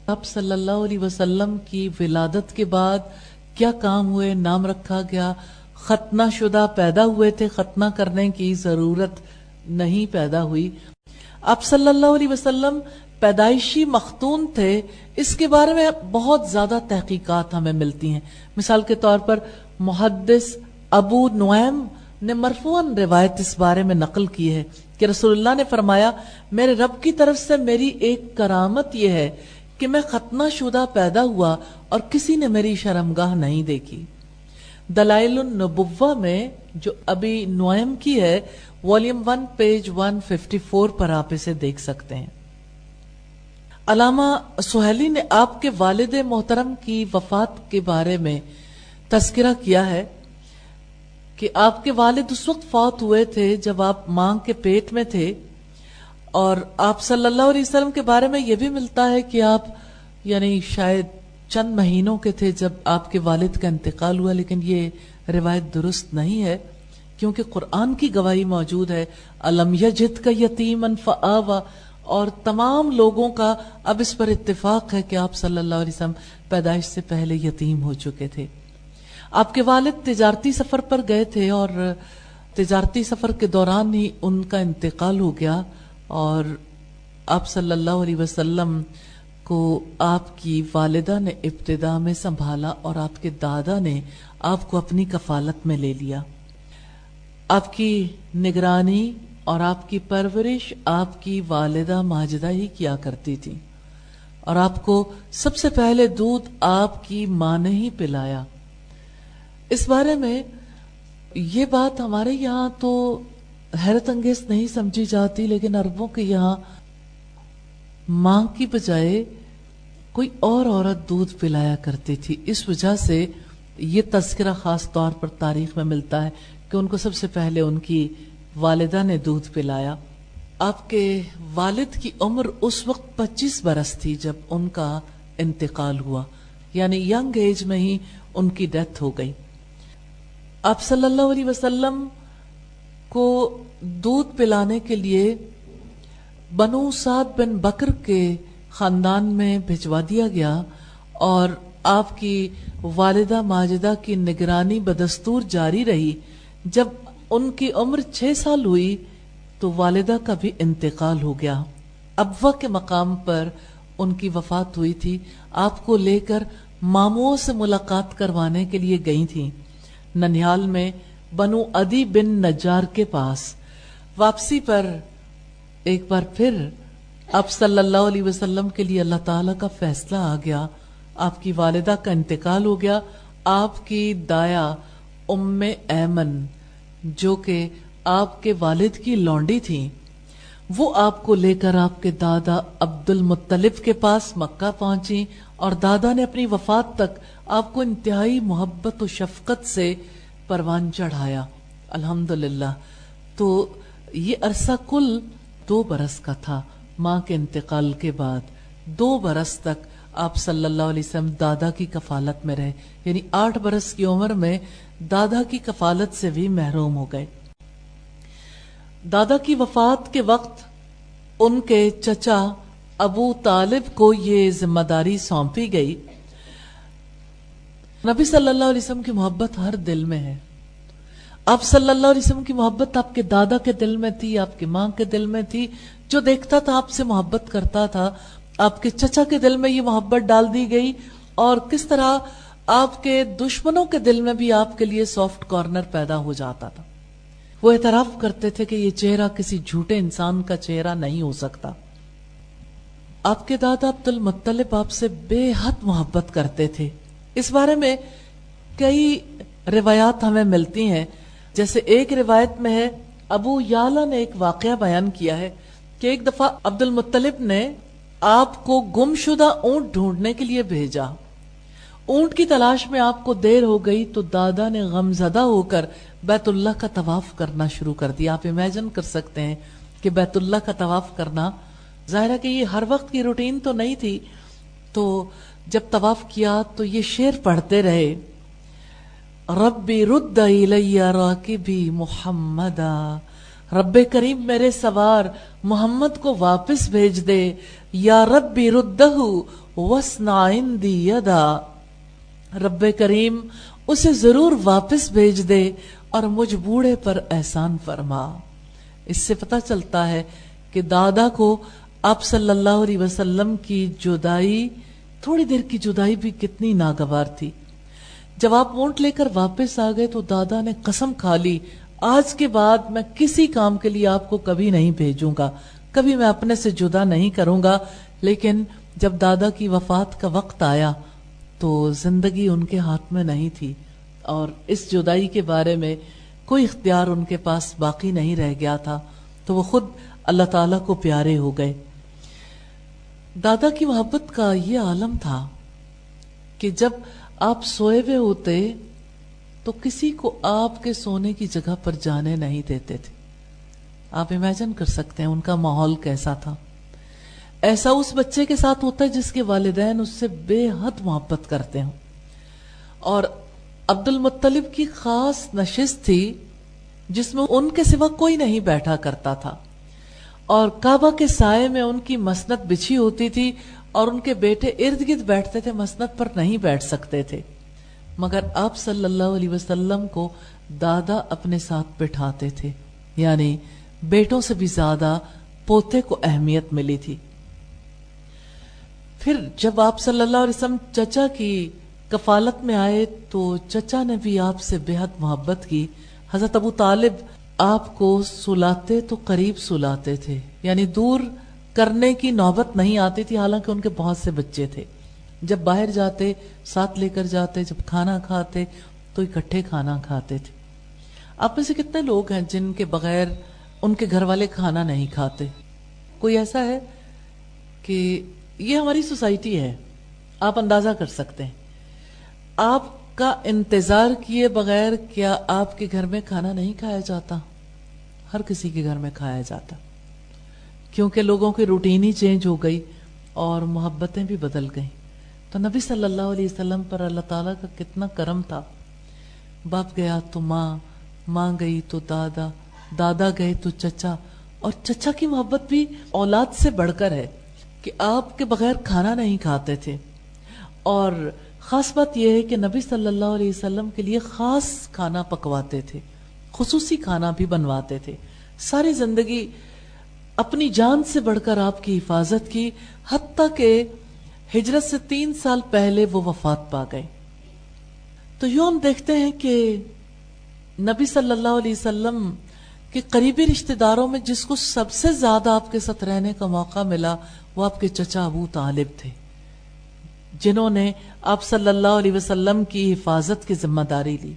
آپ صلی اللہ علیہ وسلم کی ولادت کے بعد کیا کام ہوئے، نام رکھا گیا، ختنہ شدہ پیدا ہوئے تھے، ختنہ کرنے کی ضرورت نہیں پیدا ہوئی. آپ صلی اللہ علیہ وسلم پیدائشی مختون تھے، اس کے بارے میں بہت زیادہ تحقیقات ہمیں ملتی ہیں. مثال کے طور پر محدث ابو نعیم نے مرفوعاً روایت اس بارے میں نقل کی ہے کہ رسول اللہ نے فرمایا، میرے رب کی طرف سے میری ایک کرامت یہ ہے کہ میں ختنہ شدہ پیدا ہوا اور کسی نے میری شرمگاہ نہیں دیکھی. دلائل النبوہ میں جو ابی نعیم کی ہے، والیوم 1 پیج 154 پر آپ اسے دیکھ سکتے ہیں. علامہ سہیلی نے آپ کے والد محترم کی وفات کے بارے میں تذکرہ کیا ہے کہ آپ کے والد اس وقت فوت ہوئے تھے جب آپ ماں کے پیٹ میں تھے، اور آپ صلی اللہ علیہ وسلم کے بارے میں یہ بھی ملتا ہے کہ آپ یعنی شاید چند مہینوں کے تھے جب آپ کے والد کا انتقال ہوا، لیکن یہ روایت درست نہیں ہے کیونکہ قرآن کی گواہی موجود ہے، الم یجدک یتیما فآوی، اور تمام لوگوں کا اب اس پر اتفاق ہے کہ آپ صلی اللہ علیہ وسلم پیدائش سے پہلے یتیم ہو چکے تھے. آپ کے والد تجارتی سفر پر گئے تھے اور تجارتی سفر کے دوران ہی ان کا انتقال ہو گیا، اور آپ صلی اللہ علیہ وسلم کو آپ کی والدہ نے ابتدا میں سنبھالا اور آپ کے دادا نے آپ کو اپنی کفالت میں لے لیا. آپ کی نگرانی اور آپ کی پرورش آپ کی والدہ ماجدہ ہی کیا کرتی تھی، اور آپ کو سب سے پہلے دودھ آپ کی ماں نے ہی پلایا. اس بارے میں یہ بات ہمارے یہاں تو حیرت انگیز نہیں سمجھی جاتی، لیکن عربوں کے یہاں ماں کی بجائے کوئی اور عورت دودھ پلایا کرتی تھی. اس وجہ سے یہ تذکرہ خاص طور پر تاریخ میں ملتا ہے کہ ان کو سب سے پہلے ان کی والدہ نے دودھ پلایا. آپ کے والد کی عمر اس وقت 25 برس تھی جب ان کا انتقال ہوا، یعنی ینگ ایج میں ہی ان کی ڈیتھ ہو گئی. آپ صلی اللہ علیہ وسلم کو دودھ پلانے کے لیے بنو سعد بن بکر کے خاندان میں بھجوا دیا گیا، اور آپ کی والدہ ماجدہ کی نگرانی بدستور جاری رہی. جب ان کی عمر 6 سال ہوئی تو والدہ کا بھی انتقال ہو گیا. ابوا کے مقام پر ان کی وفات ہوئی تھی. آپ کو لے کر ماموں سے ملاقات کروانے کے لیے گئی تھیں ننیال میں بنو عدی بن نجار کے پاس. واپسی پر ایک بار پھر آپ صلی اللہ علیہ وسلم کے لیے اللہ تعالیٰ کا فیصلہ آ گیا. آپ کی والدہ کا انتقال ہو گیا. آپ کی دایا ام ایمن جو کہ آپ کے والد کی لونڈی تھیں، وہ آپ کو لے کر آپ کے دادا عبد المطلب کے پاس مکہ پہنچی، اور دادا نے اپنی وفات تک آپ کو انتہائی محبت و شفقت سے پروان چڑھایا. الحمدللہ. تو یہ عرصہ کل 2 برس کا تھا. ماں کے انتقال کے بعد 2 برس تک آپ صلی اللہ علیہ وسلم دادا کی کفالت میں رہے، یعنی 8 برس کی عمر میں دادا کی کفالت سے بھی محروم ہو گئے. دادا کی وفات کے وقت ان کے چچا ابو طالب کو یہ ذمہ داری سونپی گئی. نبی صلی اللہ علیہ وسلم کی محبت ہر دل میں ہے. آپ صلی اللہ علیہ وسلم کی محبت آپ کے دادا کے دل میں تھی، آپ کی ماں کے دل میں تھی. جو دیکھتا تھا آپ سے محبت کرتا تھا. آپ کے چچا کے دل میں یہ محبت ڈال دی گئی، اور کس طرح آپ کے دشمنوں کے دل میں بھی آپ کے لیے سافٹ کارنر پیدا ہو جاتا تھا. وہ اعتراف کرتے تھے کہ یہ چہرہ کسی جھوٹے انسان کا چہرہ نہیں ہو سکتا. آپ کے دادا عبد المطلب آپ سے بے حد محبت کرتے تھے. اس بارے میں کئی روایات ہمیں ملتی ہیں. جیسے ایک روایت میں ہے، ابو یعلا نے ایک واقعہ بیان کیا ہے کہ ایک دفعہ عبد المطلب نے آپ کو گم شدہ اونٹ ڈھونڈنے کے لیے بھیجا. اونٹ کی تلاش میں آپ کو دیر ہو گئی تو دادا نے غمزدہ ہو کر بیت اللہ کا طواف کرنا شروع کر دیا. آپ امیجن کر سکتے ہیں کہ بیت اللہ کا طواف کرنا، ظاہر ہے کہ یہ ہر وقت کی روٹین تو نہیں تھی. تو جب طواف کیا تو یہ شعر پڑھتے رہے، ربی رد الی راکبی محمدا رب کریم میرے سوار محمد کو واپس بھیج دے، یا ربی ردہ واسنع عندی یدا، رب کریم اسے ضرور واپس بھیج دے اور مجھ بوڑھے پر احسان فرما۔ اس سے پتہ چلتا ہے کہ دادا کو آپ صلی اللہ علیہ وسلم کی جدائی، تھوڑی دیر کی جدائی بھی کتنی ناگوار تھی۔ جب آپ اونٹ لے کر واپس آ گئے تو دادا نے قسم کھا لی، آج کے بعد میں کسی کام کے لیے آپ کو کبھی نہیں بھیجوں گا، کبھی میں اپنے سے جدا نہیں کروں گا۔ لیکن جب دادا کی وفات کا وقت آیا تو زندگی ان کے ہاتھ میں نہیں تھی، اور اس جدائی کے بارے میں کوئی اختیار ان کے پاس باقی نہیں رہ گیا تھا، تو وہ خود اللہ تعالیٰ کو پیارے ہو گئے۔ دادا کی محبت کا یہ عالم تھا کہ جب آپ سوئے ہوئے ہوتے تو کسی کو آپ کے سونے کی جگہ پر جانے نہیں دیتے تھے۔ آپ امیجن کر سکتے ہیں ان کا ماحول کیسا تھا۔ ایسا اس بچے کے ساتھ ہوتا ہے جس کے والدین اس سے بے حد محبت کرتے ہوں، اور عبد المطلب کی خاص نشست تھی جس میں ان کے سوا کوئی نہیں بیٹھا کرتا تھا، اور کعبہ کے سائے میں ان کی مسند بچھی ہوتی تھی اور ان کے بیٹے ارد گرد بیٹھتے تھے، مسند پر نہیں بیٹھ سکتے تھے، مگر آپ صلی اللہ علیہ وسلم کو دادا اپنے ساتھ بٹھاتے تھے، یعنی بیٹوں سے بھی زیادہ پوتے کو اہمیت ملی تھی۔ پھر جب آپ صلی اللہ علیہ وسلم چچا کی کفالت میں آئے تو چچا نے بھی آپ سے بے حد محبت کی۔ حضرت ابو طالب آپ کو سلاتے تو قریب سلاتے تھے، یعنی دور کرنے کی نوبت نہیں آتی تھی، حالانکہ ان کے بہت سے بچے تھے۔ جب باہر جاتے ساتھ لے کر جاتے، جب کھانا کھاتے تو اکٹھے کھانا کھاتے تھے۔ آپ میں سے کتنے لوگ ہیں جن کے بغیر ان کے گھر والے کھانا نہیں کھاتے؟ کوئی ایسا ہے؟ کہ یہ ہماری سوسائٹی ہے، آپ اندازہ کر سکتے ہیں۔ آپ کا انتظار کیے بغیر کیا آپ کے گھر میں کھانا نہیں کھایا جاتا؟ ہر کسی کے گھر میں کھایا جاتا، کیونکہ لوگوں کی روٹین ہی چینج ہو گئی اور محبتیں بھی بدل گئیں۔ تو نبی صلی اللہ علیہ وسلم پر اللہ تعالیٰ کا کتنا کرم تھا۔ باپ گیا تو ماں، ماں گئی تو دادا، دادا گئے تو چچا، اور چچا کی محبت بھی اولاد سے بڑھ کر ہے کہ آپ کے بغیر کھانا نہیں کھاتے تھے۔ اور خاص بات یہ ہے کہ نبی صلی اللہ علیہ وسلم کے لیے خاص کھانا پکواتے تھے، خصوصی کھانا بھی بنواتے تھے۔ ساری زندگی اپنی جان سے بڑھ کر آپ کی حفاظت کی، حتیٰ کہ ہجرت سے 3 سال پہلے وہ وفات پا گئے۔ تو یوں ہم دیکھتے ہیں کہ نبی صلی اللہ علیہ وسلم کے قریبی رشتہ داروں میں جس کو سب سے زیادہ آپ کے ساتھ رہنے کا موقع ملا وہ آپ کے چچا ابو طالب تھے، جنہوں نے آپ صلی اللہ علیہ وسلم کی حفاظت کی ذمہ داری لی۔